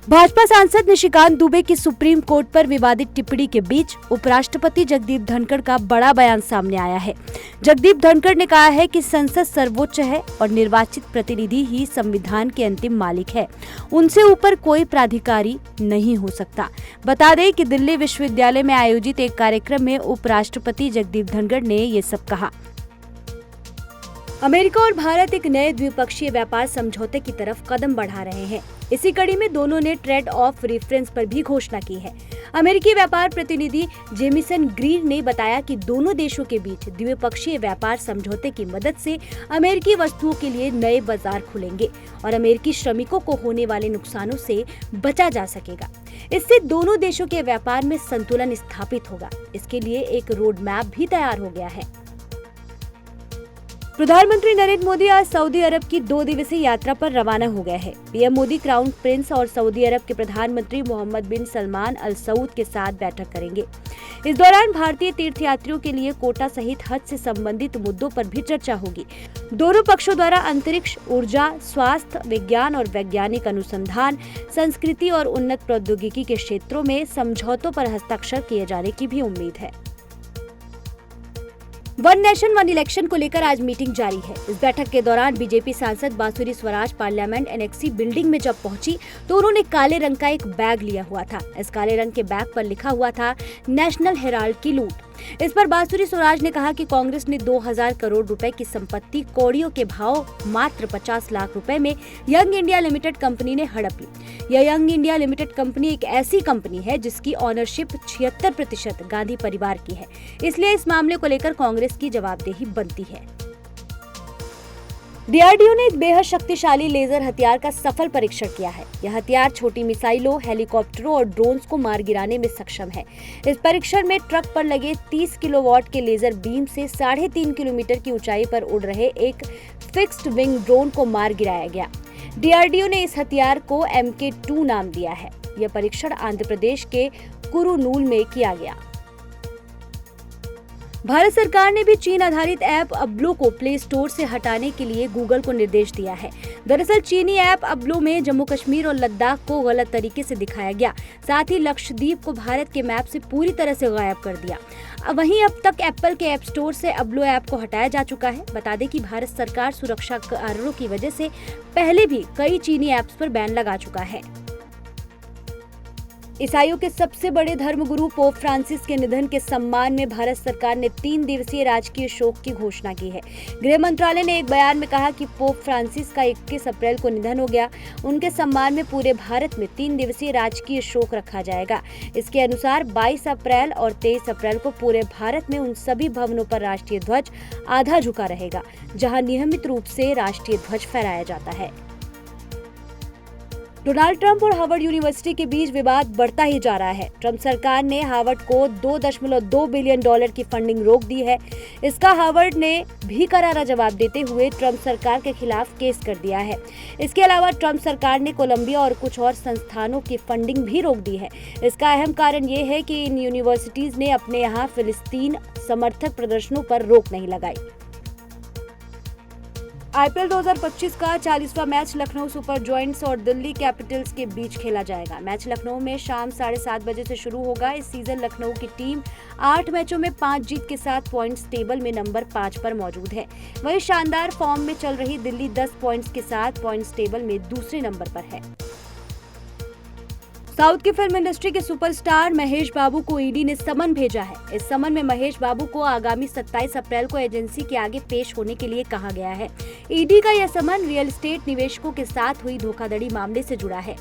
भाजपा सांसद निशिकांत दुबे की supreme court पर विवादित टिप्पणी के बीच उपराष्ट्रपति जगदीप धनखड़ का बड़ा बयान सामने आया है। जगदीप धनखड़ ने कहा है कि संसद सर्वोच्च है और निर्वाचित प्रतिनिधि ही संविधान के अंतिम मालिक है, उनसे ऊपर कोई प्राधिकारी नहीं हो सकता। बता दें कि दिल्ली विश्वविद्यालय में आयोजित एक कार्यक्रम में उपराष्ट्रपति जगदीप धनखड़ ने ये सब कहा। अमेरिका और भारत एक नए द्विपक्षीय व्यापार समझौते की तरफ कदम बढ़ा रहे हैं। इसी कड़ी में दोनों ने ट्रेड ऑफ रेफरेंस पर भी घोषणा की है। अमेरिकी व्यापार प्रतिनिधि जेमिसन ग्रीन ने बताया कि दोनों देशों के बीच द्विपक्षीय व्यापार समझौते की मदद से अमेरिकी वस्तुओं के लिए नए बाजार खुलेंगे और अमेरिकी श्रमिकों को होने वाले नुकसानों से बचा जा सकेगा। इससे दोनों देशों के व्यापार में संतुलन स्थापित होगा। इसके लिए एक रोड मैप भी तैयार हो गया है। प्रधानमंत्री नरेंद्र मोदी आज सऊदी अरब की 2 दिवसीय यात्रा पर रवाना हो गए हैं। पीएम मोदी क्राउन प्रिंस और सऊदी अरब के प्रधानमंत्री मोहम्मद बिन सलमान अल सऊद के साथ बैठक करेंगे। इस दौरान भारतीय तीर्थयात्रियों के लिए कोटा सहित हज से संबंधित मुद्दों पर भी चर्चा होगी। दोनों पक्षों द्वारा अंतरिक्ष, ऊर्जा, स्वास्थ्य, विज्ञान और वैज्ञानिक अनुसंधान, संस्कृति और उन्नत प्रौद्योगिकी के क्षेत्रों में समझौतों पर हस्ताक्षर किए जाने की भी उम्मीद है। वन नेशन वन इलेक्शन को लेकर आज मीटिंग जारी है। इस बैठक के दौरान बीजेपी सांसद बांसुरी स्वराज पार्लियामेंट एनेक्सी बिल्डिंग में जब पहुंची तो उन्होंने काले रंग का एक बैग लिया हुआ था। इस काले रंग के बैग पर लिखा हुआ था नेशनल हेराल्ड की लूट। इस पर बांसुरी स्वराज ने कहा कि कांग्रेस ने 2000 करोड़ रुपए की संपत्ति कौड़ियों के भाव मात्र 50 लाख रुपए में यंग इंडिया लिमिटेड कंपनी ने हड़प ली। यह यंग इंडिया लिमिटेड कंपनी एक ऐसी कंपनी है जिसकी ऑनरशिप 76% गांधी परिवार की है। इसलिए इस मामले को लेकर कांग्रेस की जवाबदेही बनती है। डीआरडीओ ने एक बेहद शक्तिशाली लेजर हथियार का सफल परीक्षण किया है। यह हथियार छोटी मिसाइलों, हेलीकॉप्टरों और ड्रोन्स को मार गिराने में सक्षम है। इस परीक्षण में ट्रक पर लगे 30 किलोवाट के लेजर बीम से 3.5 किलोमीटर की ऊंचाई पर उड़ रहे एक फिक्स्ड विंग ड्रोन को मार गिराया गया। डीआरडीओ ने इस हथियार को MK2 नाम दिया है। यह परीक्षण आंध्र प्रदेश के कुरुनूल में किया गया। भारत सरकार ने भी चीन आधारित ऐप अब्लो को प्ले स्टोर से हटाने के लिए गूगल को निर्देश दिया है। दरअसल चीनी ऐप अब्लो में जम्मू कश्मीर और लद्दाख को गलत तरीके से दिखाया गया, साथ ही लक्षद्वीप को भारत के मैप से पूरी तरह से गायब कर दिया। वहीं अब तक एप्पल के ऐप स्टोर से अब्लो ऐप को हटाया जा चुका है। बता दें कि भारत सरकार सुरक्षा कारणों की वजह से पहले भी कई चीनी ऐप्स पर बैन लगा चुका है। ईसाइयों के सबसे बड़े धर्मगुरु पोप फ्रांसिस के निधन के सम्मान में भारत सरकार ने 3 दिवसीय राजकीय शोक की घोषणा की है। गृह मंत्रालय ने एक बयान में कहा कि पोप फ्रांसिस का 21 अप्रैल को निधन हो गया। उनके सम्मान में पूरे भारत में 3 दिवसीय राजकीय शोक रखा जाएगा। इसके अनुसार 22 अप्रैल और 23 अप्रैल को पूरे भारत में उन सभी भवनों पर राष्ट्रीय ध्वज आधा झुका रहेगा जहां नियमित रूप से राष्ट्रीय ध्वज फहराया जाता है। डोनाल्ड ट्रंप और हार्वर्ड यूनिवर्सिटी के बीच विवाद बढ़ता ही जा रहा है। ट्रंप सरकार ने हार्वर्ड को $2.2 बिलियन की फंडिंग रोक दी है। इसका हार्वर्ड ने भी करारा जवाब देते हुए ट्रंप सरकार के खिलाफ केस कर दिया है। इसके अलावा ट्रंप सरकार ने कोलंबिया और कुछ और संस्थानों की फंडिंग भी रोक दी है। इसका अहम कारण ये है कि इन यूनिवर्सिटीज ने अपने यहाँ फिलिस्तीन समर्थक प्रदर्शनों पर रोक नहीं लगाई। आईपीएल 2025 का 40वां मैच लखनऊ सुपर जॉयंट्स और दिल्ली कैपिटल्स के बीच खेला जाएगा। मैच लखनऊ में शाम 7:30 बजे से शुरू होगा। इस सीजन लखनऊ की टीम 8 मैचों में 5 जीत के साथ पॉइंट्स टेबल में नंबर 5 पर मौजूद है। वहीं शानदार फॉर्म में चल रही दिल्ली 10 पॉइंट्स के साथ पॉइंट्स टेबल में दूसरे नंबर पर है। साउथ की फिल्म इंडस्ट्री के सुपरस्टार महेश बाबू को ईडी ने समन भेजा है। इस समन में महेश बाबू को आगामी 27 अप्रैल को एजेंसी के आगे पेश होने के लिए कहा गया है। ईडी का यह समन रियल एस्टेट निवेशकों के साथ हुई धोखाधड़ी मामले से जुड़ा है।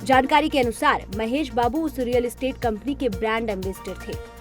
जानकारी के अनुसार महेश बाबू उस रियल एस्टेट कंपनी के ब्रांड एम्बेसडर थे।